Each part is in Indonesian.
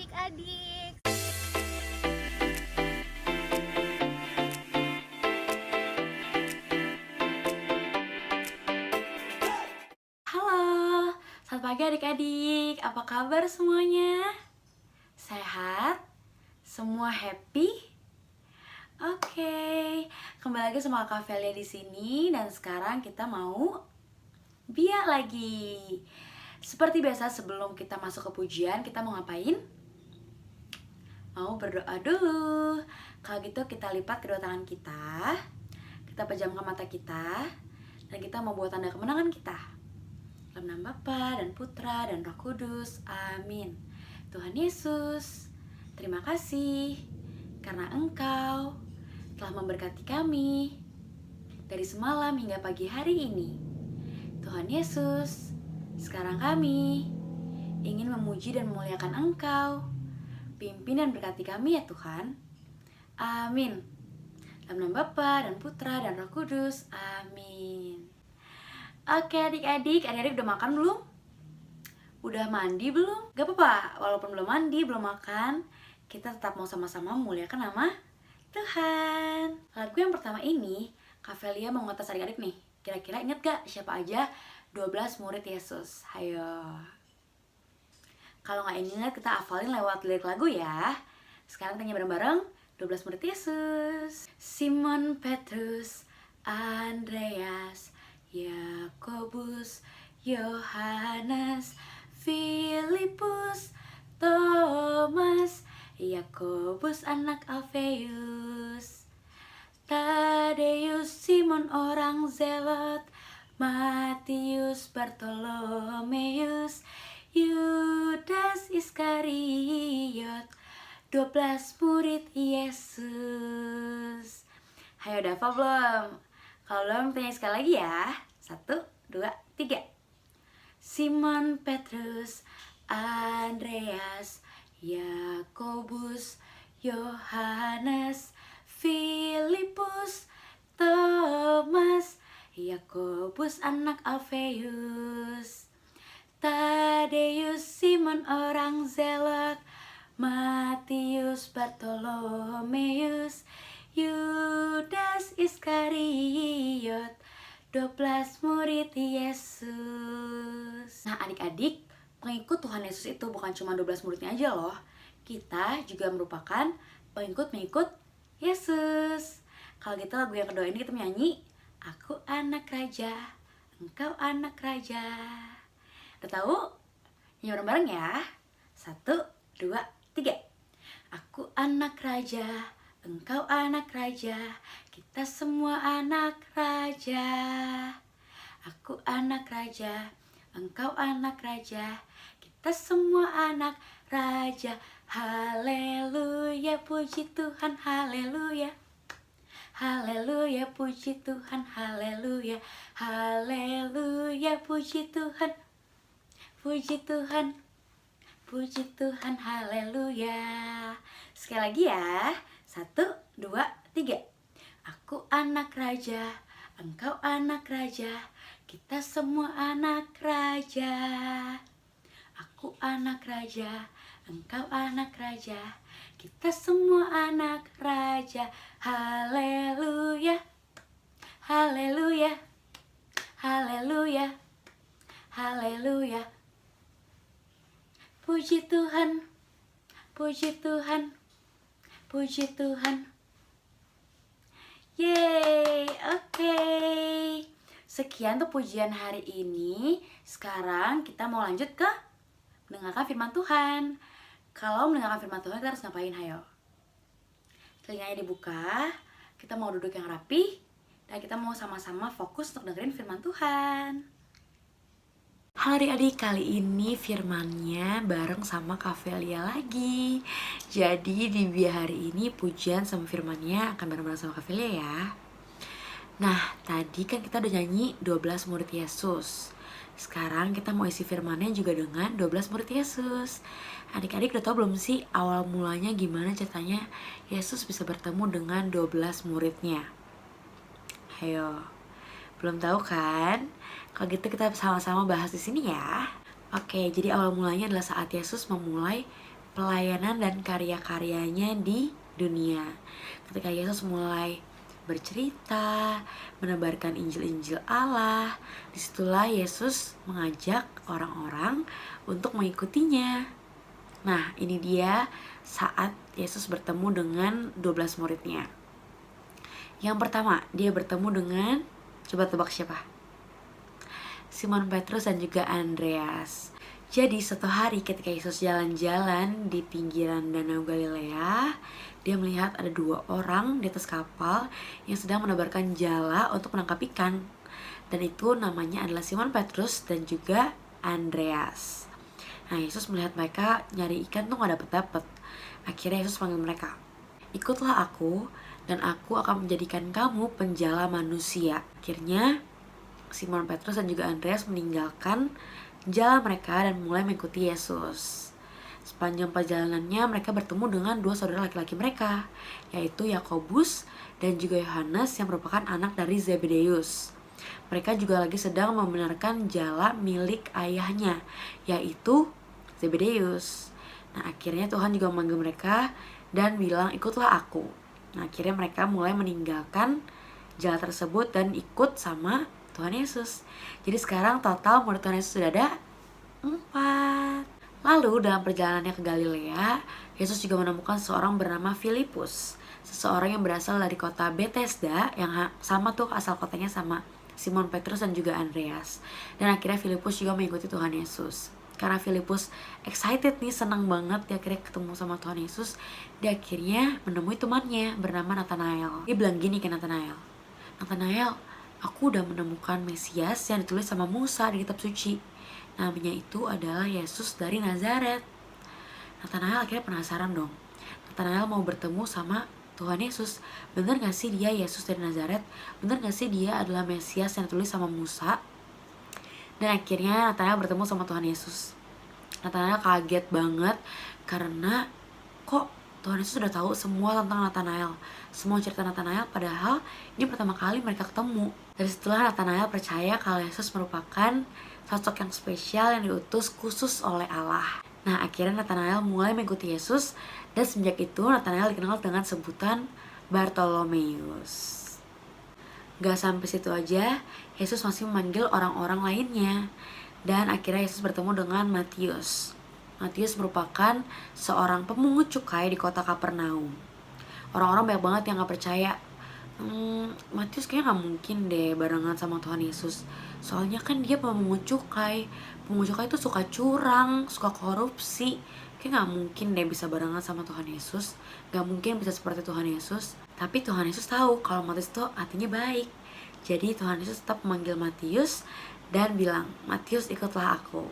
adik-adik. Halo, selamat pagi adik-adik. Apa kabar semuanya? Sehat? Semua happy? Oke, kembali lagi sama Kak Velia di sini dan sekarang kita mau biak lagi. Seperti biasa sebelum kita masuk ke pujian, kita mau ngapain? Mau berdoa dulu. Kalau gitu kita lipat kedua tangan kita pejamkan mata kita, dan kita mau buat tanda kemenangan kita. Dalam nama Bapa dan Putra dan Roh Kudus. Amin. Tuhan Yesus, terima kasih karena Engkau telah memberkati kami dari semalam hingga pagi hari ini. Tuhan Yesus, sekarang kami ingin memuji dan memuliakan Engkau. Pimpin dan berkati kami ya Tuhan. Amin. Dalam nama Bapa dan Putra dan Roh Kudus. Amin. Oke adik-adik udah makan belum? Udah mandi belum? Gak apa-apa, walaupun belum mandi, belum makan, kita tetap mau sama-sama memuliakan nama Tuhan. Lagu yang pertama ini, Kak Velia mau ngetes adik-adik nih. Kira-kira inget gak siapa aja 12 murid Yesus? Hayo. Kalau gak inget, kita hafalin lewat lirik lagu ya. Sekarang tanya bareng-bareng, 12 murid Yesus. Simon Petrus, Andreas, Yakobus, Yohanes, Filipus, Thomas, Yakobus anak Alfeus, Tadeus, Simon orang Zelot, Matius, Bartolomeus, Yudas Iskariot, 12 murid Yesus. Hayo udah hafal belum? Kalau belum, tanya sekali lagi ya. 1, 2, 3. Simon Petrus, Andreas, Yakobus, Yohanes, Filipus, Thomas, Yakobus anak Alfeus, Tadeus, Simon orang Zelot, Matius, Bartolomeus, Yudas Iskariot, 12 murid Yesus. Nah adik-adik, pengikut Tuhan Yesus itu bukan cuma 12 muridnya aja loh. Kita juga merupakan pengikut-pengikut Yesus. Kalau gitu lagu yang kedua ini kita menyanyi, Aku anak raja, engkau anak raja. Udah tahu? Nyanyi bareng-bareng ya. 1, 2, 3. Aku anak raja, engkau anak raja, kita semua anak raja. Aku anak raja, engkau anak raja, kita semua anak raja. Haleluya, puji Tuhan, haleluya. Haleluya, puji Tuhan, haleluya. Haleluya, puji Tuhan. Puji Tuhan. Puji Tuhan, haleluya. Sekali lagi ya. 1, 2, 3. Aku anak raja, engkau anak raja, kita semua anak raja. Aku anak raja, engkau anak raja, kita semua anak raja. Haleluya. Haleluya. Haleluya. Haleluya. Puji Tuhan. Puji Tuhan. Puji Tuhan. Yeay, oke. Sekian tuh pujian hari ini. Sekarang kita mau lanjut ke mendengarkan firman Tuhan. Kalau mendengarkan firman Tuhan kita harus ngapain? Hayo. Telinganya dibuka, kita mau duduk yang rapi, dan kita mau sama-sama fokus untuk dengerin firman Tuhan. Halo adik-adik, kali ini firmannya bareng sama Kak Velia lagi. Jadi di biar hari ini pujian sama firmannya akan bareng-bareng sama Kak Velia ya. Nah, tadi kan kita udah nyanyi 12 murid Yesus. Sekarang kita mau isi firmannya juga dengan 12 murid Yesus. Adik-adik udah tau belum sih awal mulanya gimana ceritanya Yesus bisa bertemu dengan 12 muridnya? Ayo, belum tahu kan? Kalau gitu kita sama-sama bahas di sini ya. Oke, jadi awal mulanya adalah saat Yesus memulai pelayanan dan karya-karyanya di dunia. Ketika Yesus mulai bercerita, menebarkan Injil-Injil Allah, disitulah Yesus mengajak orang-orang untuk mengikutinya. Nah, ini dia saat Yesus bertemu dengan 12 muridnya. Yang pertama, dia bertemu dengan, coba tebak siapa? Simon Petrus dan juga Andreas. Jadi suatu hari ketika Yesus jalan-jalan di pinggiran Danau Galilea, dia melihat ada 2 orang di atas kapal yang sedang menebarkan jala untuk menangkap ikan. Dan itu namanya adalah Simon Petrus dan juga Andreas. Nah, Yesus melihat mereka nyari ikan tuh gak dapet-dapet. Akhirnya Yesus panggil mereka, ikutlah aku dan aku akan menjadikan kamu penjala manusia. Akhirnya Simon Petrus dan juga Andreas meninggalkan jala mereka dan mulai mengikuti Yesus. Sepanjang perjalanannya mereka bertemu dengan 2 saudara laki-laki mereka, yaitu Yakobus dan juga Yohanes yang merupakan anak dari Zebedeus. Mereka juga lagi sedang membenarkan jala milik ayahnya, yaitu Zebedeus. Nah, akhirnya Tuhan juga memanggil mereka dan bilang, ikutlah aku. Nah, akhirnya mereka mulai meninggalkan jala tersebut dan ikut sama Tuhan Yesus. Jadi sekarang total murid Tuhan Yesus sudah ada 4. Lalu dalam perjalanannya ke Galilea, Yesus juga menemukan seorang bernama Filipus, seseorang yang berasal dari kota Bethesda, yang sama tuh asal kotanya sama Simon Petrus dan juga Andreas. Dan akhirnya Filipus juga mengikuti Tuhan Yesus. Karena Filipus excited nih, senang banget dia akhirnya ketemu sama Tuhan Yesus. Dia akhirnya menemui temannya bernama Nathanael. Dia bilang gini ke Nathanael, Nathanael, aku udah menemukan Mesias yang ditulis sama Musa di kitab suci. Namanya itu adalah Yesus dari Nazaret. Nathanael akhirnya penasaran dong. Nathanael mau bertemu sama Tuhan Yesus. Bener gak sih dia Yesus dari Nazaret? Bener gak sih dia adalah Mesias yang ditulis sama Musa? Dan akhirnya Nathanael bertemu sama Tuhan Yesus. Nathanael kaget banget karena kok Tuhan Yesus sudah tahu semua tentang Nathanael, semua cerita Nathanael, padahal ini pertama kali mereka ketemu. Dari situlah Nathanael percaya kalau Yesus merupakan sosok yang spesial yang diutus khusus oleh Allah. Nah, akhirnya Nathanael mulai mengikuti Yesus, dan semenjak itu Nathanael dikenal dengan sebutan Bartolomeus. Gak sampai situ aja, Yesus masih memanggil orang-orang lainnya. Dan akhirnya Yesus bertemu dengan Matius. Matius merupakan seorang pemungut cukai di kota Kapernaum. Orang-orang banyak banget yang gak percaya, Matius kayaknya gak mungkin deh barengan sama Tuhan Yesus. Soalnya kan dia pemungut cukai. Pemungut cukai itu suka curang, suka korupsi. Kayak gak mungkin deh bisa barengan sama Tuhan Yesus. Gak mungkin bisa seperti Tuhan Yesus. Tapi Tuhan Yesus tahu kalau Matius itu hatinya baik. Jadi Tuhan Yesus tetap memanggil Matius dan bilang, Matius ikutlah aku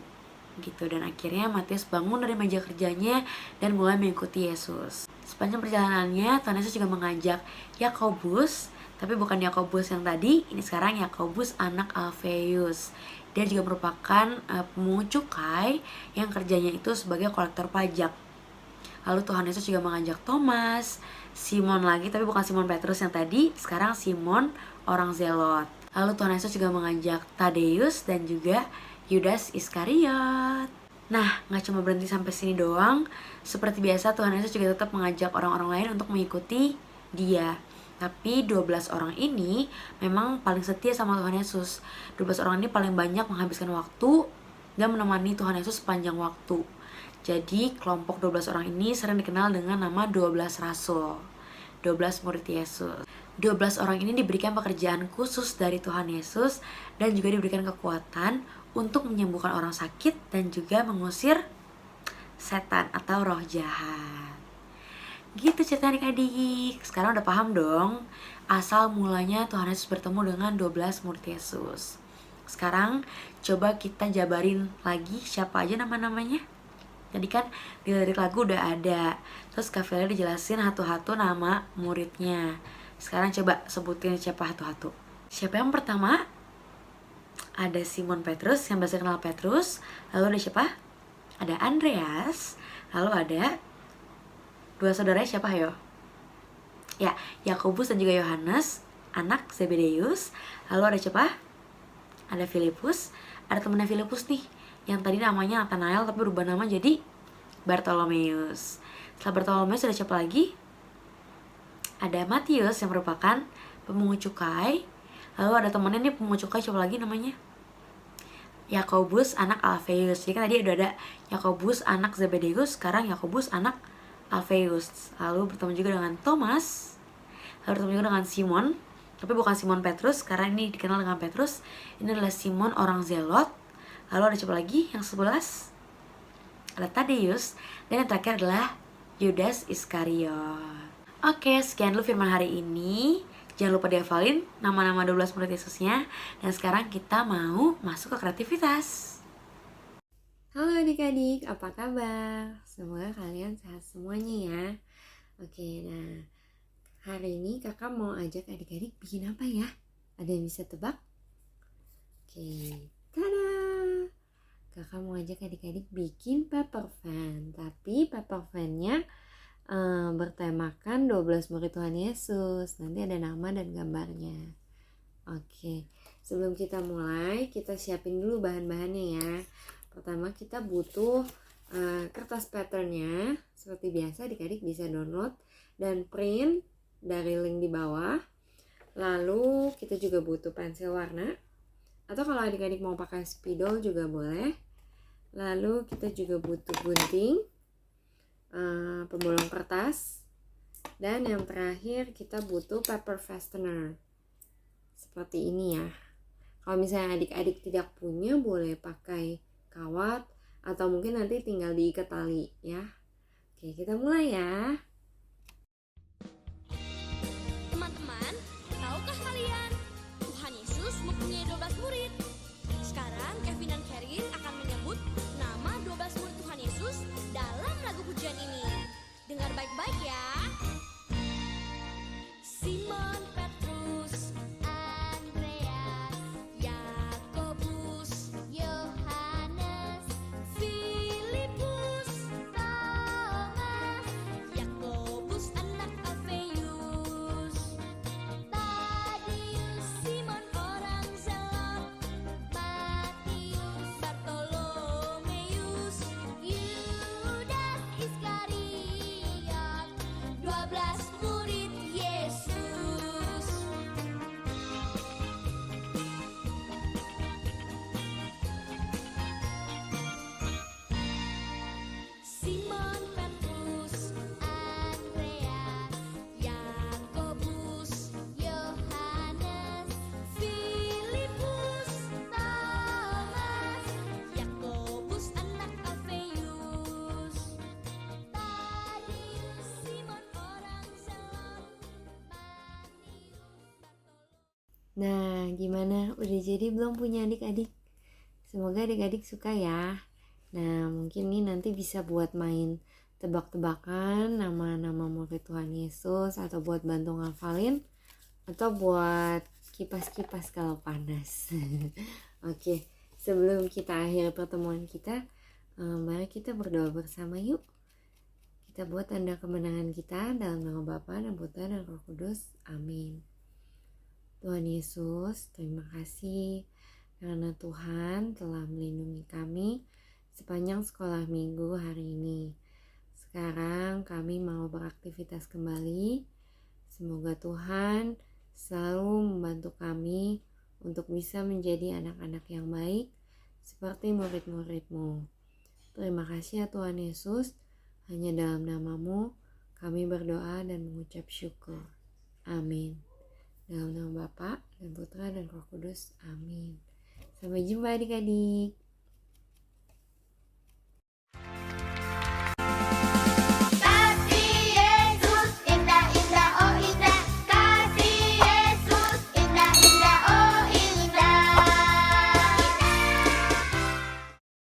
gitu. Dan akhirnya Matius bangun dari meja kerjanya dan mulai mengikuti Yesus. Sepanjang perjalanannya Tuhan Yesus juga mengajak Yakobus, tapi bukan Yakobus yang tadi, ini sekarang Yakobus anak Alfeus. Dia juga merupakan pemungut cukai yang kerjanya itu sebagai kolektor pajak. Lalu Tuhan Yesus juga mengajak Thomas, Simon lagi, tapi bukan Simon Petrus yang tadi, sekarang Simon orang Zelot. Lalu Tuhan Yesus juga mengajak Tadeus dan juga Yudas Iskariot. Nah, gak cuma berhenti sampai sini doang. Seperti biasa Tuhan Yesus juga tetap mengajak orang-orang lain untuk mengikuti dia. Tapi 12 orang ini memang paling setia sama Tuhan Yesus. 12 orang ini paling banyak menghabiskan waktu dan menemani Tuhan Yesus sepanjang waktu. Jadi kelompok 12 orang ini sering dikenal dengan nama 12 Rasul, 12 murid Yesus. 12 orang ini diberikan pekerjaan khusus dari Tuhan Yesus dan juga diberikan kekuatan untuk menyembuhkan orang sakit dan juga mengusir setan atau roh jahat. Gitu cerita adik-adik. Sekarang udah paham dong asal mulanya Tuhan Yesus bertemu dengan 12 murid Yesus. Sekarang coba kita jabarin lagi siapa aja nama-namanya. Tadi kan di lirik lagu udah ada. Terus Kak Velia dijelasin satu-satu nama muridnya. Sekarang coba sebutin siapa satu-satu. Siapa yang pertama? Ada Simon Petrus yang biasa kenal Petrus. Lalu ada siapa? Ada Andreas. Lalu ada dua saudaranya siapa yo? Ya, Yakobus dan juga Yohanes, anak Zebedeus. Lalu ada siapa? Ada Filipus. Ada temennya Filipus nih, yang tadi namanya Nathanael tapi berubah nama jadi Bartolomeus. Setelah Bartolomeus ada siapa lagi? Ada Matius yang merupakan pemungut cukai. Lalu ada temennya nih pemungut cukai, siapa lagi namanya? Yakobus anak Alfeus. Jadi kan tadi udah ada Yakobus anak Zebedeus, sekarang Yakobus anak Alfeus. Lalu bertemu juga dengan Thomas. Lalu bertemu juga dengan Simon, tapi bukan Simon Petrus, karena ini dikenal dengan Petrus. Ini adalah Simon orang Zelot. Lalu ada siapa lagi? Yang 11 ada Tadeus. Dan yang terakhir adalah Yudas Iskariot. Oke, sekian dulu firman hari ini. Jangan lupa dihafalin nama-nama 12 murid Yesusnya. Dan sekarang kita mau masuk ke kreativitas. Halo adik-adik, apa kabar? Semoga kalian sehat semuanya ya. Oke, nah hari ini kakak mau ajak adik-adik bikin apa ya? Ada yang bisa tebak? Oke, tada! Kakak mau ajak adik-adik bikin paper fan. Tapi paper fan-nya bertemakan 12 murid Tuhan Yesus. Nanti ada nama dan gambarnya. Oke, sebelum kita mulai, kita siapin dulu bahan-bahannya ya. Pertama kita butuh kertas patternnya. Seperti biasa adik-adik bisa download dan print dari link di bawah. Lalu kita juga butuh pensil warna, atau kalau adik-adik mau pakai spidol juga boleh. Lalu kita juga butuh gunting, pembolong kertas, dan yang terakhir kita butuh paper fastener seperti ini ya. Kalau misalnya adik-adik tidak punya, boleh pakai kawat atau mungkin nanti tinggal diikat tali ya. Oke, kita mulai ya. Teman-teman, tahukah kalian Tuhan Yesus mempunyai 12 murid? Sekarang Kevin dan Karin akan menyebut nama 12 murid Tuhan Yesus dalam lagu pujian ini. Dengar baik-baik ya. Simon Petrus, Andreas, Yakobus, Yohanes, Filipus, Thomas, Yakobus anak Alfeus, Tadeus, Simon orang Zelot, Matius, Bartolomeus, Yudas Iskariot, 12 murid Yesus. Simon Petrus, Andreas, Yakobus, Yohanes, Filipus, Thomas, Yakobus anak Alfeus, Tadeus, Simon orang Zelot, Matius, Nah, gimana? Udah jadi belum punya adik-adik? Semoga adik-adik suka ya. Nah, mungkin nih nanti bisa buat main tebak-tebakan nama-nama murid Tuhan Yesus, atau buat bantu ngafalin, atau buat kipas-kipas kalau panas. Oke, sebelum kita akhiri pertemuan kita, mari kita berdoa bersama yuk. Kita buat tanda kemenangan kita dalam nama Bapa dan Putra dan Roh Kudus. Amin. Tuhan Yesus, terima kasih karena Tuhan telah melindungi kami sepanjang sekolah minggu hari ini. Sekarang kami mau beraktivitas kembali. Semoga Tuhan selalu membantu kami untuk bisa menjadi anak-anak yang baik seperti murid-murid-Mu. Terima kasih ya Tuhan Yesus, hanya dalam nama-Mu kami berdoa dan mengucap syukur. Amin. Dalam nama Bapa dan Putra dan Roh Kudus. Amin. Sampai jumpa adik-adik.